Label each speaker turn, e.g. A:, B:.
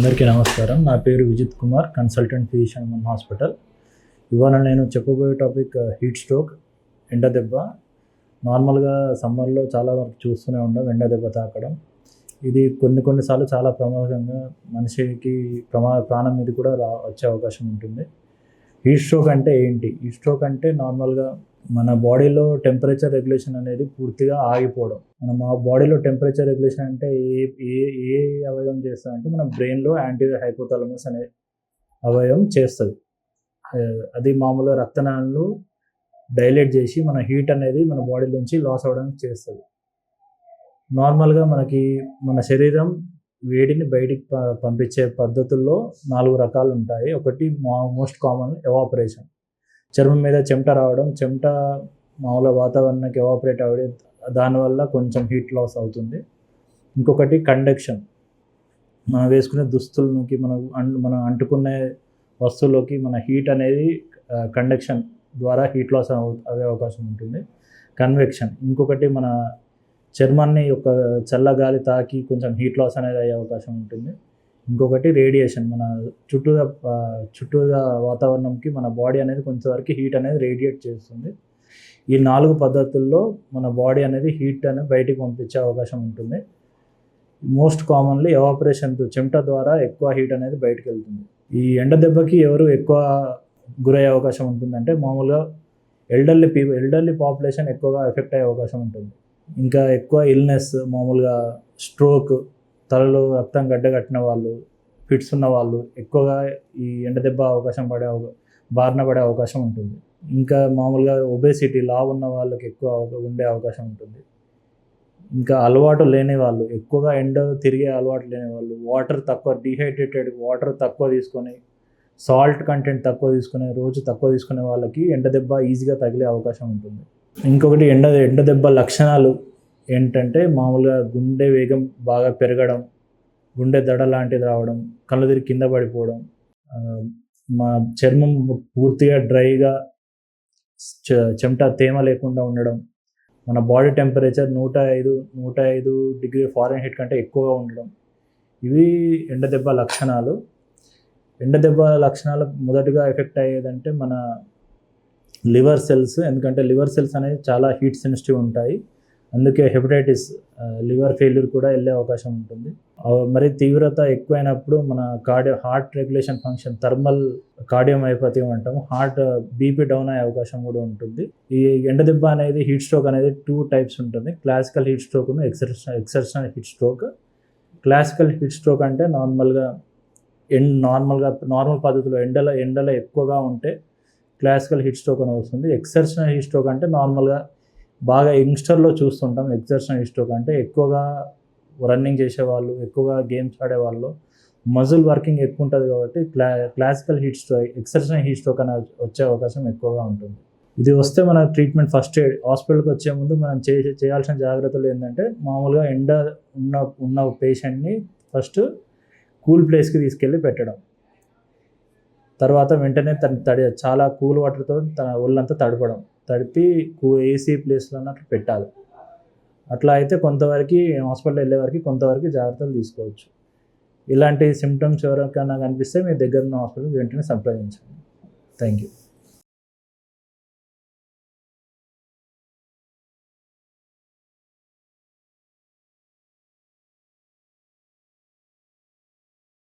A: అందరికీ నమస్కారం. నా పేరు విజిత్ కుమార్, కన్సల్టెంట్ ఫిజిషియన్ మన హాస్పిటల్. ఇవాళ నేను చెప్పబోయే టాపిక్ హీట్ స్ట్రోక్, ఎండ దెబ్బ. నార్మల్గా సమ్మర్లో చాలా వరకు చూస్తూనే ఉంటాం ఎండ దెబ్బ తాకడం. ఇది కొన్నిసార్లు చాలా ప్రమాదకంగా మనిషికి ప్రాణం మీద కూడా వచ్చే అవకాశం ఉంటుంది. హీట్ స్ట్రోక్ అంటే ఏంటి? హీట్ స్ట్రోక్ అంటే నార్మల్గా మన బాడీలో టెంపరేచర్ రెగ్యులేషన్ అనేది పూర్తిగా ఆగిపోవడం. మన బాడీలో టెంపరేచర్ రెగ్యులేషన్ అంటే ఏ ఏ ఏ అవయవం చేస్తుందంటే మన బ్రెయిన్లో యాంటీరియర్ హైపోథాలమస్ అనే అవయవం చేస్తుంది. అది మామూలుగా రక్తనాళాలు డైలేట్ చేసి మన హీట్ అనేది మన బాడీలోంచి లాస్ అవ్వడానికి చేస్తుంది. నార్మల్గా మన శరీరం వేడిని బయటికి పంపించే పద్ధతుల్లో 4 రకాలు ఉంటాయి. ఒకటి మోస్ట్ కామన్ ఎవాపరేషన్. చర్మం మీద చెమట రావడం, చెమట మామూలుగా వాతావరణానికి ఎవాపరేట్ అవ్వడం, దానివల్ల కొంచెం హీట్ లాస్ అవుతుంది. ఇంకొకటి కండక్షన్. మనం వేసుకునే దుస్తులకి మనం అంటుకునే వస్తువులోకి మన హీట్ అనేది కండక్షన్ ద్వారా హీట్ లాస్ అయ్యే అవకాశం ఉంటుంది. కన్వెక్షన్. ఇంకొకటి మన చర్మాన్ని ఒక చల్లగాలి తాకి కొంచెం హీట్ లాస్ అనేది అయ్యే అవకాశం ఉంటుంది. ఇంకొకటి రేడియేషన్. మన చుట్టూగా వాతావరణంకి మన బాడీ అనేది కొంతవరకు హీట్ అనేది రేడియేట్ చేస్తుంది. ఈ 4 పద్ధతుల్లో మన బాడీ అనేది హీట్ అనేది బయటికి పంపించే అవకాశం ఉంటుంది. మోస్ట్ కామన్లీ ఎవాపరేషన్, చెమట ద్వారా ఎక్కువ హీట్ అనేది బయటకు వెళ్తుంది. ఈ ఎండ దెబ్బకి ఎవరు ఎక్కువ గురయ్యే అవకాశం ఉంటుందంటే మామూలుగా ఎల్డర్లీ పాపులేషన్ ఎక్కువగా ఎఫెక్ట్ అయ్యే అవకాశం ఉంటుంది. ఇంకా ఎక్కువ ఇల్నెస్, మామూలుగా స్ట్రోక్, తలలో రక్తం గడ్డగట్టిన వాళ్ళు, ఫిట్స్ ఉన్న వాళ్ళు ఎక్కువగా ఈ ఎండ దెబ్బ బారిన పడే అవకాశం ఉంటుంది. ఇంకా మామూలుగా ఒబేసిటీ, లావు ఉన్న వాళ్ళకి ఎక్కువ ఉండే అవకాశం ఉంటుంది. ఇంకా అలవాటు లేని వాళ్ళు, ఎక్కువగా ఎండ తిరిగే అలవాటు లేని వాళ్ళు, డీహైడ్రేటెడ్ వాటర్ తక్కువ తీసుకొని, సాల్ట్ కంటెంట్ తక్కువ తీసుకునే, రోజు తక్కువ తీసుకునే వాళ్ళకి ఎండ దెబ్బ ఈజీగా తగిలే అవకాశం ఉంటుంది. ఇంకొకటి ఎండ దెబ్బ లక్షణాలు ఏంటంటే మామూలుగా గుండె వేగం బాగా పెరగడం, గుండె దడ లాంటిది రావడం, కళ్ళు తిరిగి కింద పడిపోవడం, మా చర్మం పూర్తిగా డ్రైగా చెమట తేమ లేకుండా ఉండడం, మన బాడీ టెంపరేచర్ 105 డిగ్రీ ఫారెన్హీట్ కంటే ఎక్కువగా ఉండడం. ఇవి ఎండ దెబ్బ లక్షణాలు. ఎండ దెబ్బ లక్షణాలు మొదటగా ఎఫెక్ట్ అయ్యేదంటే మన లివర్ సెల్స్. ఎందుకంటే లివర్ సెల్స్ అనేవి చాలా హీట్ సెన్సిటివ్ ఉంటాయి. అందుకే హెపటైటిస్, లివర్ ఫెయిల్యూర్ కూడా వెళ్ళే అవకాశం ఉంటుంది. మరి తీవ్రత ఎక్కువైనప్పుడు మన heart regulation function, thermal cardiomyopathy అంటాము, హార్ట్ బీపీ డౌన్ అయ్యే అవకాశం కూడా ఉంటుంది. ఈ ఎండ దెబ్బ అనేది, హీట్ స్ట్రోక్ అనేది 2 టైప్స్ ఉంటుంది. Classical heat stroke, exceptional heat stroke. Classical heat stroke అంటే నార్మల్ పద్ధతిలో ఎండలో ఎక్కువగా ఉంటే క్లాసికల్ హీట్ స్ట్రోక్ అని వస్తుంది. ఎక్సెప్షనల్ హీట్ స్ట్రోక్ అంటే నార్మల్గా బాగా యంగ్స్టర్లో చూస్తుంటాం. ఎక్సెప్షనల్ హీట్ స్ట్రోక్ అంటే ఎక్కువగా రన్నింగ్ చేసేవాళ్ళు, ఎక్కువగా గేమ్స్ ఆడేవాళ్ళు, మజిల్ వర్కింగ్ ఎక్కువ ఉంటుంది కాబట్టి classical heat stroke, exceptional heat stroke అని వచ్చే అవకాశం ఎక్కువగా ఉంటుంది. ఇది వస్తే మన ట్రీట్మెంట్, ఫస్ట్ ఎయిడ్, హాస్పిటల్కి వచ్చే ముందు మనం చేయాల్సిన జాగ్రత్తలు ఏంటంటే మామూలుగా ఎండ ఉన్న పేషెంట్ని ఫస్ట్ కూల్ ప్లేస్కి తీసుకెళ్ళి పెట్టడం. తర్వాత వెంటనే చాలా కూల్ వాటర్తో తన ఒళ్ళంతా తడిపి ఏసీ ప్లేస్లో అట్లా పెట్టాలి. అట్లా అయితే కొంతవరకు హాస్పిటల్ వెళ్ళే వరకు కొంతవరకు జాగ్రత్తలు తీసుకోవచ్చు. ఇలాంటి సిమ్టమ్స్ ఎవరికైనా కనిపిస్తే మీ దగ్గర ఉన్న హాస్పిటల్ వెంటనే సంప్రదించండి. Thank you.